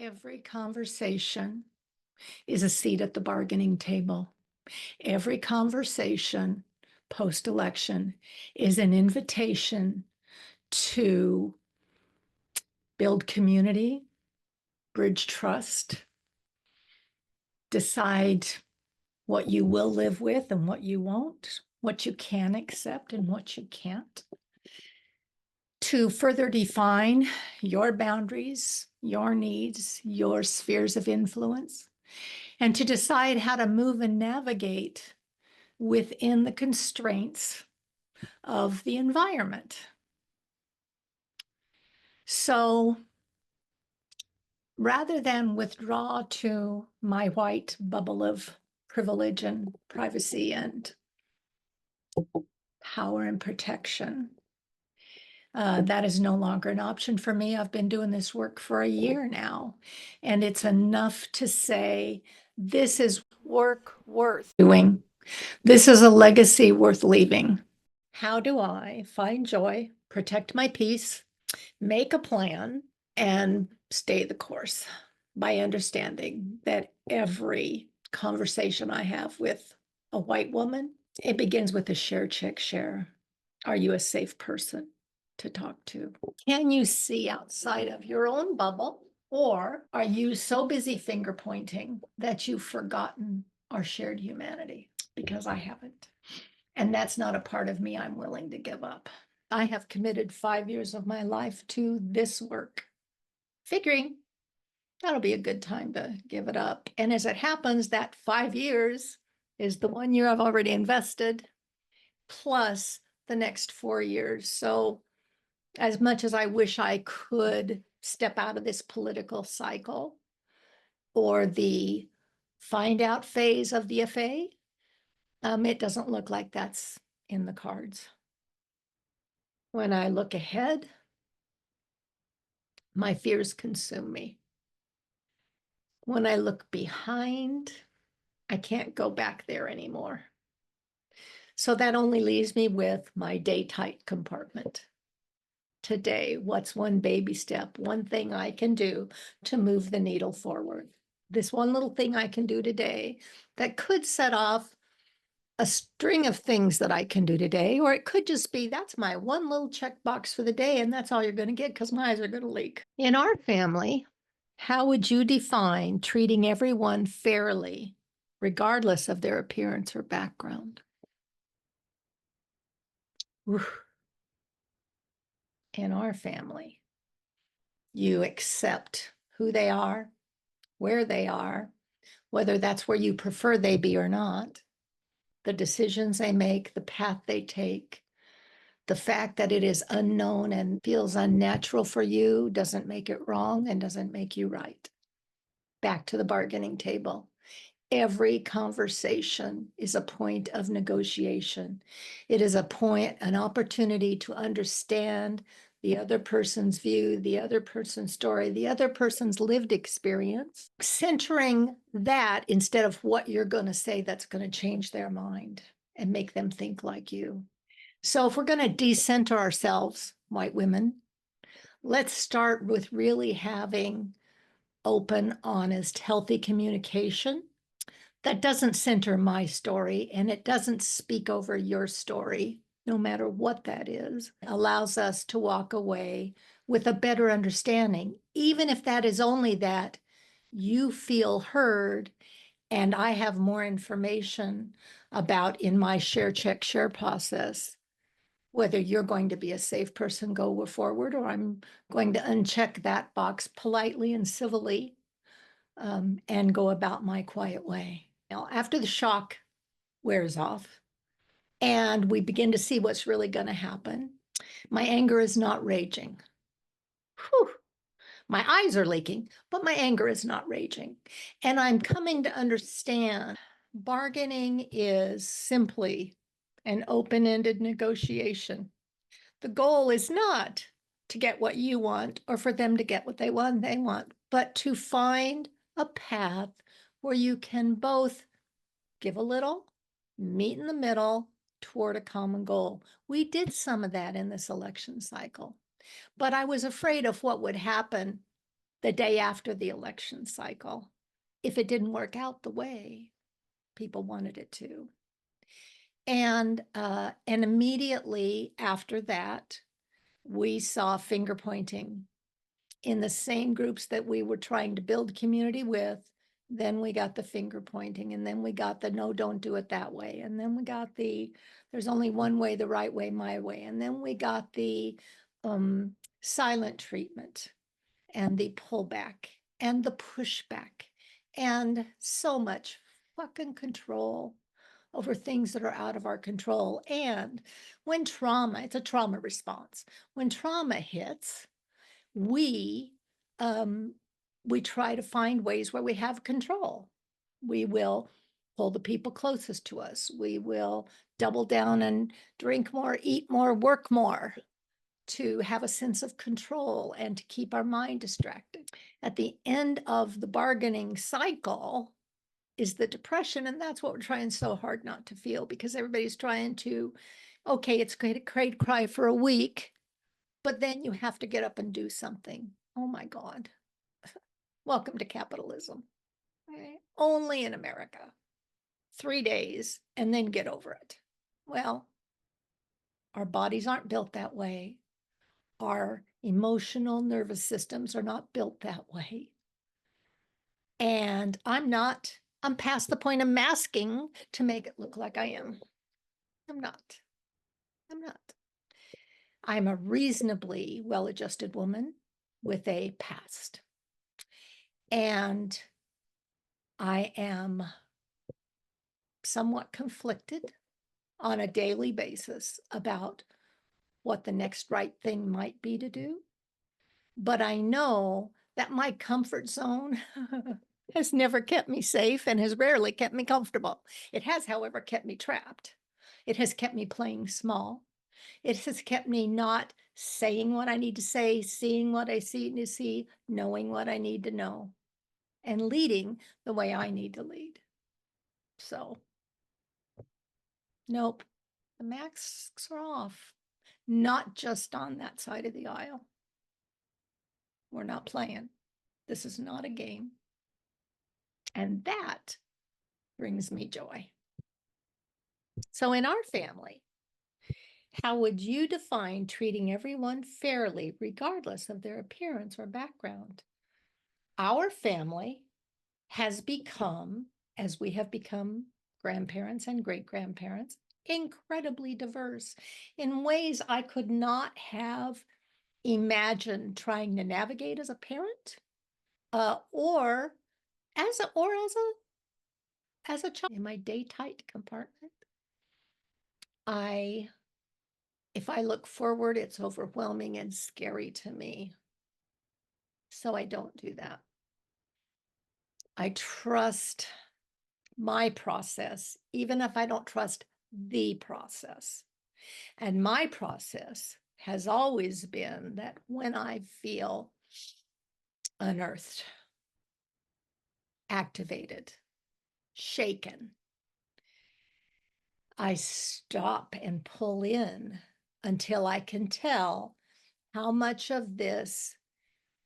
Every conversation is a seat at the bargaining table. Every conversation post-election is an invitation to build community, bridge trust, decide what you will live with and what you won't, what you can accept and what you can't, to further define your boundaries, your needs, your spheres of influence, and to decide how to move and navigate within the constraints of the environment. So rather than withdraw to my white bubble of privilege and privacy and power and protection, that is no longer an option for me. I've been doing this work for a year now, and it's enough to say, this is work worth doing. This is a legacy worth leaving. How do I find joy, protect my peace, make a plan, and stay the course by understanding that every conversation I have with a white woman, it begins with a share, check, share. Are you a safe person to talk to? Can you see outside of your own bubble? Or are you so busy finger pointing that you've forgotten our shared humanity? Because I haven't. And that's not a part of me I'm willing to give up. I have committed 5 years of my life to this work, figuring that'll be a good time to give it up. And as it happens, that 5 years is the 1 year I've already invested, plus the next 4 years. So as much as I wish I could step out of this political cycle or the find out phase of the FA, it doesn't look like that's in the cards. When I look ahead, my fears consume me. When I look behind, I can't go back there anymore. So that only leaves me with my day tight compartment. Today, what's one baby step, one thing I can do to move the needle forward? This one little thing I can do today that could set off a string of things that I can do today, or it could just be, that's my one little checkbox for the day, and that's all you're going to get because my eyes are going to leak. In our family, how would you define treating everyone fairly, regardless of their appearance or background? Oof. In our family, you accept who they are, where they are, whether that's where you prefer they be or not, the decisions they make, the path they take. The fact that it is unknown and feels unnatural for you doesn't make it wrong and doesn't make you right. Back to the bargaining table. Every conversation is a point of negotiation. It is a point, an opportunity to understand the other person's view, the other person's story, the other person's lived experience, centering that instead of what you're going to say that's going to change their mind and make them think like you. So if we're going to decenter ourselves, white women, let's start with really having open, honest, healthy communication that doesn't center my story and it doesn't speak over your story, no matter what that is. It allows us to walk away with a better understanding, even if that is only that you feel heard and I have more information about in my share, check, share process, whether you're going to be a safe person go forward, or I'm going to uncheck that box politely and civilly and go about my quiet way. Now, after the shock wears off and we begin to see what's really going to happen, my anger is not raging. Whew. My eyes are leaking, but my anger is not raging. And I'm coming to understand bargaining is simply an open-ended negotiation. The goal is not to get what you want or for them to get what they want, but to find a path where you can both give a little, meet in the middle toward a common goal. We did some of that in this election cycle, but I was afraid of what would happen the day after the election cycle if it didn't work out the way people wanted it to. And immediately after that, we saw finger pointing in the same groups that we were trying to build community with. Then we got the finger pointing, and then we got the no, don't do it that way. And then we got the there's only one way, the right way, my way. And then we got the silent treatment and the pullback and the pushback and so much fucking control over things that are out of our control. And when trauma, it's a trauma response. When trauma hits, we try to find ways where we have control. We will pull the people closest to us. We will double down and drink more, eat more, work more to have a sense of control and to keep our mind distracted. At the end of the bargaining cycle is the depression, and that's what we're trying so hard not to feel, because everybody's trying to, okay, it's going to cry for a week, but then you have to get up and do something. Oh my God. Welcome to capitalism. Okay. Only in America. 3 days and then get over it. Well, our bodies aren't built that way. Our emotional nervous systems are not built that way. And I'm past the point of masking to make it look like I am. I'm not. I'm a reasonably well-adjusted woman with a past. And I am somewhat conflicted on a daily basis about what the next right thing might be to do. But I know that my comfort zone has never kept me safe and has rarely kept me comfortable. It has, however, kept me trapped. It has kept me playing small. It has kept me not saying what I need to say, seeing what I need to see, knowing what I need to know, and leading the way I need to lead. So, nope, the masks are off, not just on that side of the aisle. We're not playing. This is not a game. And that brings me joy. So in our family, how would you define treating everyone fairly, regardless of their appearance or background? Our family has become, as we have become grandparents and great-grandparents, incredibly diverse in ways I could not have imagined trying to navigate as a parent, or as a child in my day tight compartment. If I look forward, it's overwhelming and scary to me. So I don't do that. I trust my process, even if I don't trust the process. And my process has always been that when I feel unearthed, activated, shaken, I stop and pull in until I can tell how much of this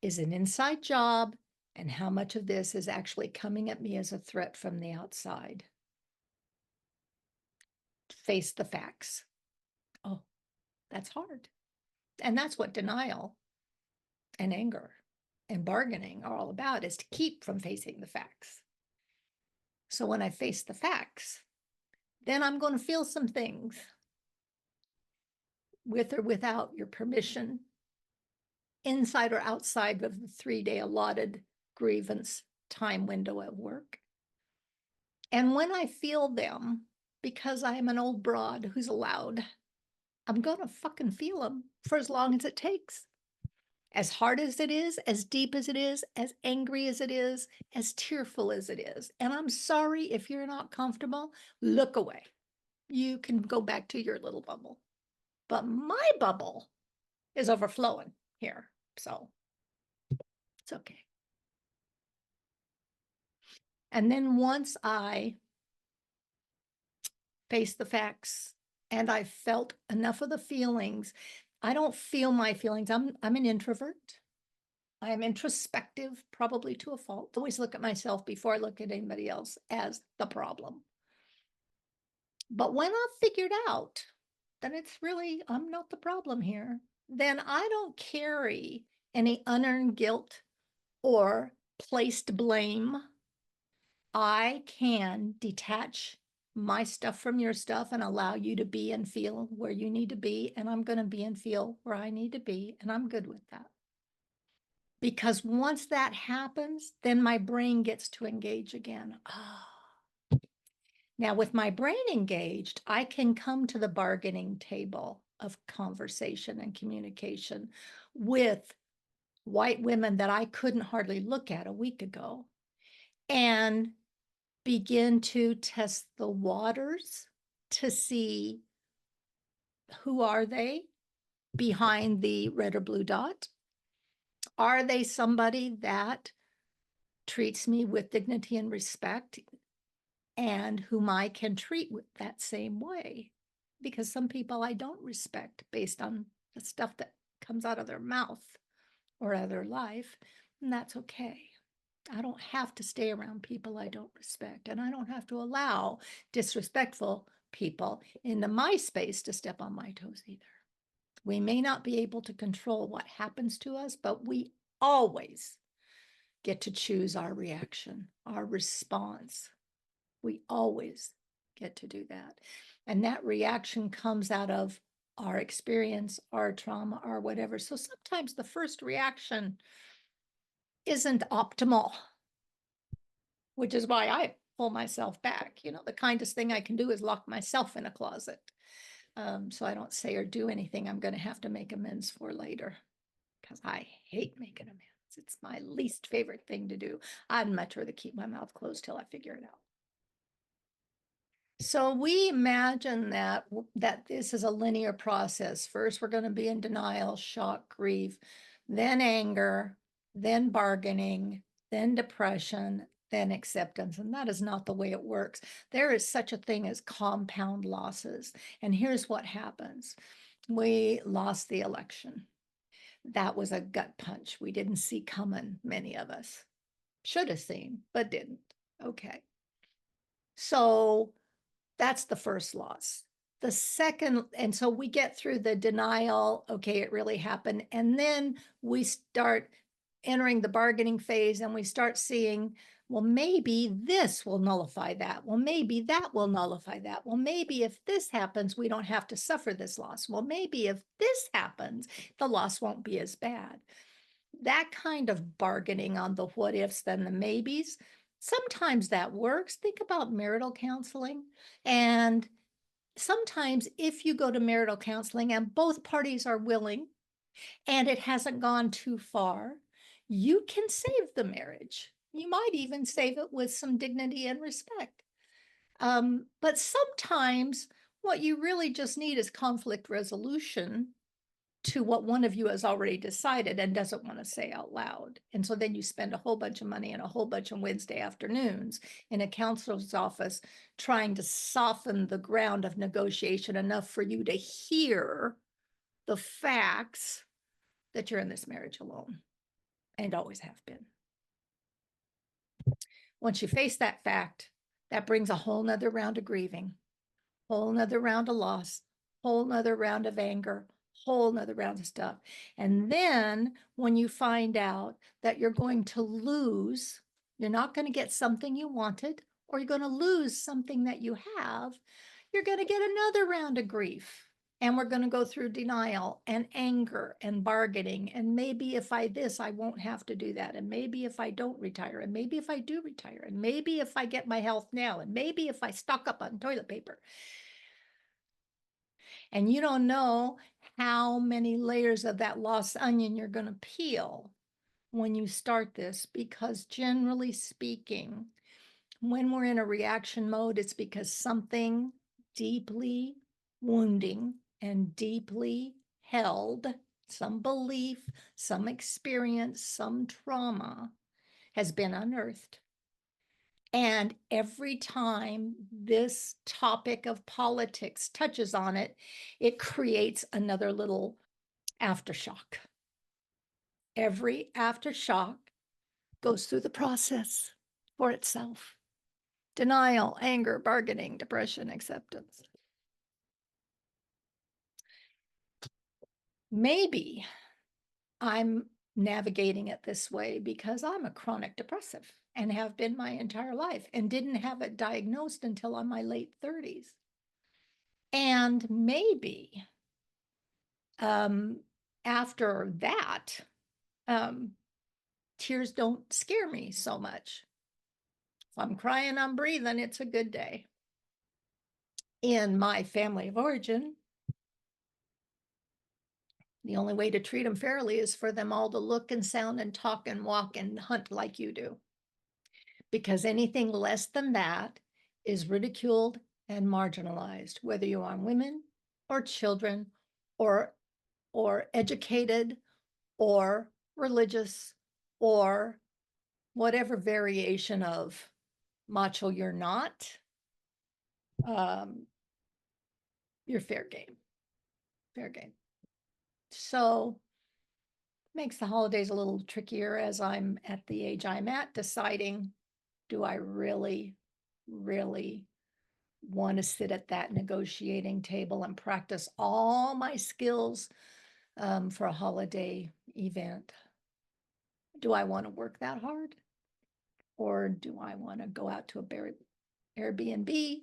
is an inside job and how much of this is actually coming at me as a threat from the outside. Face the facts. Oh, that's hard. And that's what denial and anger and bargaining are all about, is to keep from facing the facts. So when I face the facts, then I'm going to feel some things with or without your permission, inside or outside of the 3-day allotted grievance time window at work. And when I feel them, because I am an old broad who's allowed, I'm going to fucking feel them for as long as it takes. As hard as it is, as deep as it is, as angry as it is, as tearful as it is. And I'm sorry if you're not comfortable, look away. You can go back to your little bubble. But my bubble is overflowing here. So it's okay. And then once I face the facts and I felt enough of the feelings, I don't feel my feelings. I'm an introvert. I'm introspective, probably to a fault. I always look at myself before I look at anybody else as the problem. But when I've figured out that it's really, I'm not the problem here, then I don't carry any unearned guilt or placed blame. I can detach my stuff from your stuff and allow you to be and feel where you need to be. And I'm going to be and feel where I need to be. And I'm good with that. Because once that happens, then my brain gets to engage again. Now, with my brain engaged, I can come to the bargaining table of conversation and communication with white women that I couldn't hardly look at a week ago and begin to test the waters to see who are they behind the red or blue dot? Are they somebody that treats me with dignity and respect and whom I can treat with that same way? Because some people I don't respect based on the stuff that comes out of their mouth or out of their life, and that's okay. I don't have to stay around people I don't respect, and I don't have to allow disrespectful people into my space to step on my toes either. We may not be able to control what happens to us, but we always get to choose our reaction, our response. We always get to do that. And that reaction comes out of our experience, our trauma, or whatever. So sometimes the first reaction isn't optimal, which is why I pull myself back. You know, the kindest thing I can do is lock myself in a closet. So I don't say or do anything I'm going to have to make amends for later, because I hate making amends. It's my least favorite thing to do. I'd much rather keep my mouth closed till I figure it out. So we imagine that this is a linear process. First, we're going to be in denial, shock, grief, then anger, then bargaining, then depression, then acceptance. And that is not the way it works. There is such a thing as compound losses. And here's what happens. We lost the election. That was a gut punch we didn't see coming, many of us. Should have seen, but didn't. Okay. So that's the first loss. The second, and so we get through the denial, okay, it really happened. And then we start entering the bargaining phase and we start seeing, well, maybe this will nullify that. Well, maybe that will nullify that. Well, maybe if this happens, we don't have to suffer this loss. Well, maybe if this happens, the loss won't be as bad. That kind of bargaining on the what ifs, then the maybes, sometimes that works. Think about marital counseling. And sometimes if you go to marital counseling and both parties are willing and it hasn't gone too far, you can save the marriage. You might even save it with some dignity and respect. But sometimes what you really just need is conflict resolution to what one of you has already decided and doesn't want to say out loud. And so then you spend a whole bunch of money and a whole bunch of Wednesday afternoons in a counselor's office trying to soften the ground of negotiation enough for you to hear the facts that you're in this marriage alone and always have been. Once you face that fact, that brings a whole nother round of grieving, whole nother round of loss, whole nother round of anger, whole nother round of stuff. And then when you find out that you're going to lose, you're not going to get something you wanted, or you're going to lose something that you have, you're going to get another round of grief. And we're going to go through denial and anger and bargaining. And maybe if I this, I won't have to do that. And maybe if I don't retire, and maybe if I do retire, and maybe if I get my health now, and maybe if I stock up on toilet paper. And you don't know how many layers of that lost onion you're going to peel when you start this, because generally speaking, when we're in a reaction mode, it's because something deeply wounding and deeply held, some belief, some experience, some trauma has been unearthed. And every time this topic of politics touches on it, it creates another little aftershock. Every aftershock goes through the process for itself. Denial, anger, bargaining, depression, acceptance. Maybe I'm navigating it this way because I'm a chronic depressive and have been my entire life and didn't have it diagnosed until in my late 30s. And maybe after that, tears don't scare me so much. If I'm crying, I'm breathing, it's a good day. In my family of origin, the only way to treat them fairly is for them all to look and sound and talk and walk and hunt like you do. Because anything less than that is ridiculed and marginalized, whether you are women or children or educated or religious or whatever variation of macho you're not. You're fair game. So makes the holidays a little trickier as I'm at the age I'm at, deciding, do I really want to sit at that negotiating table and practice all my skills for a holiday event? Do I want to work that hard? Or do I want to go out to a Airbnb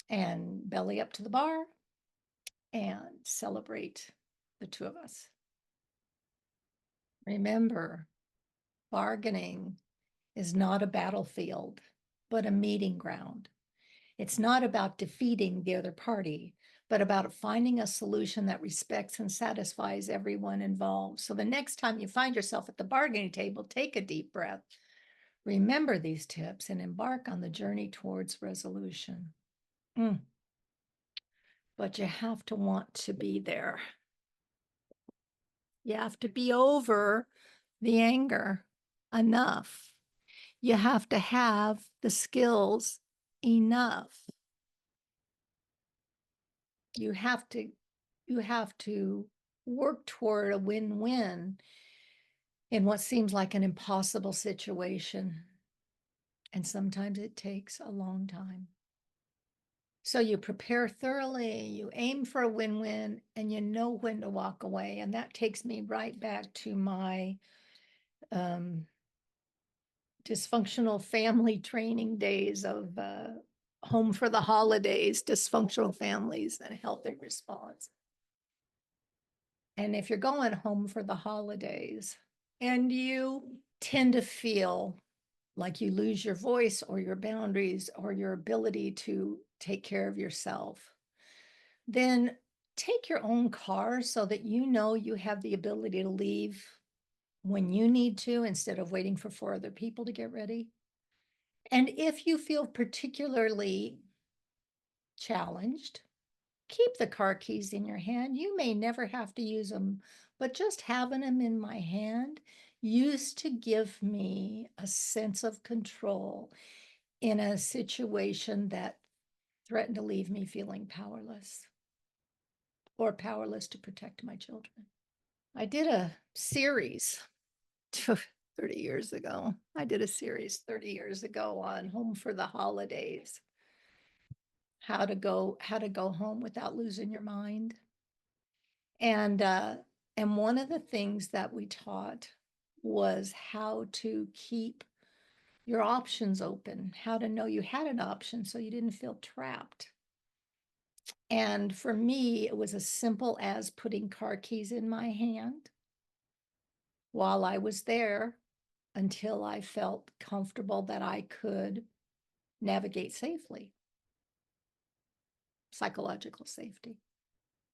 and belly up to the bar and celebrate the two of us? Remember, bargaining is not a battlefield, but a meeting ground. It's not about defeating the other party, but about finding a solution that respects and satisfies everyone involved. So the next time you find yourself at the bargaining table, take a deep breath, remember these tips, and embark on the journey towards resolution. But you have to want to be there. You have to be over the anger enough. You have to have the skills enough. You have to work toward a win-win in what seems like an impossible situation. And sometimes it takes a long time. So you prepare thoroughly, you aim for a win-win, and you know when to walk away. And that takes me right back to my dysfunctional family training days of home for the holidays, dysfunctional families and healthy response. And if you're going home for the holidays and you tend to feel like you lose your voice or your boundaries or your ability to take care of yourself, then take your own car so that you know you have the ability to leave when you need to instead of waiting for 4 other people to get ready. And if you feel particularly challenged, keep the car keys in your hand. You may never have to use them, but just having them in my hand used to give me a sense of control in a situation that threatened to leave me feeling powerless or powerless to protect my children. I did a series 30 years ago. I did a series 30 years ago on home for the holidays. How to go home without losing your mind. And one of the things that we taught was how to keep your options open, how to know you had an option so you didn't feel trapped. And for me, it was as simple as putting car keys in my hand while I was there until I felt comfortable that I could navigate safely. Psychological safety,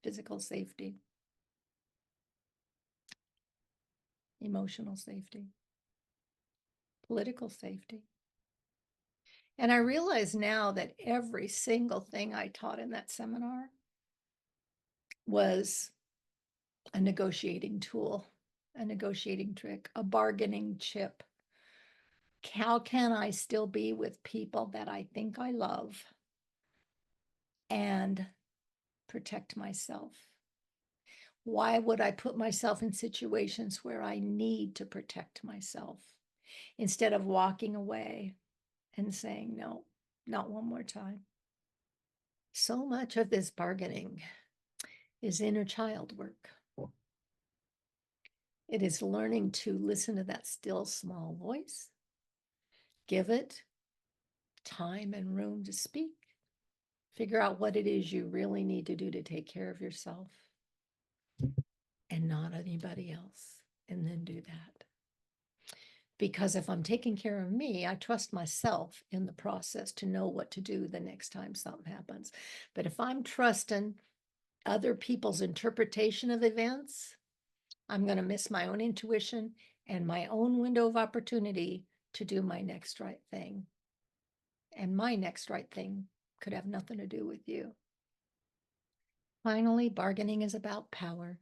physical safety, emotional safety, political safety. And I realize now that every single thing I taught in that seminar was a negotiating tool, a negotiating trick, a bargaining chip. How can I still be with people that I think I love and protect myself? Why would I put myself in situations where I need to protect myself instead of walking away and saying, no, not one more time? So much of this bargaining is inner child work. It is learning to listen to that still small voice, give it time and room to speak, figure out what it is you really need to do to take care of yourself and not anybody else, and then do that. Because if I'm taking care of me, I trust myself in the process to know what to do the next time something happens. But if I'm trusting other people's interpretation of events, I'm going to miss my own intuition and my own window of opportunity to do my next right thing. And my next right thing could have nothing to do with you. Finally, bargaining is about power.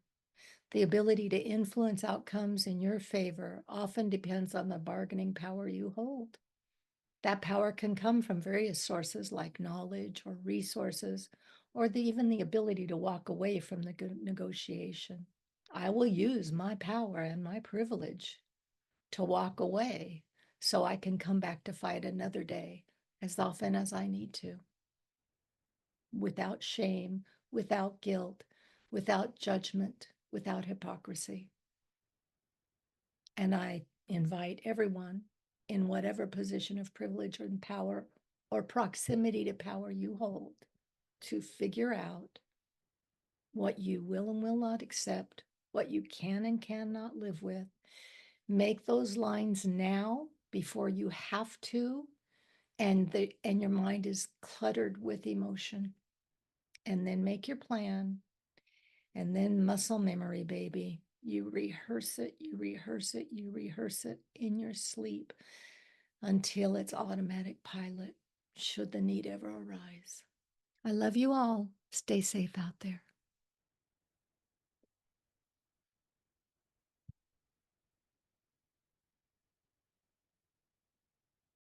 The ability to influence outcomes in your favor often depends on the bargaining power you hold. That power can come from various sources like knowledge or resources, or even the ability to walk away from the negotiation. I will use my power and my privilege to walk away so I can come back to fight another day as often as I need to, without shame, without guilt, without judgment, without hypocrisy. And I invite everyone in whatever position of privilege or power or proximity to power you hold to figure out what you will and will not accept, what you can and cannot live with. Make those lines now before you have to, and your mind is cluttered with emotion. And then make your plan, and then muscle memory, baby. You rehearse it, you rehearse it, you rehearse it in your sleep until it's automatic pilot, should the need ever arise. I love you all. Stay safe out there.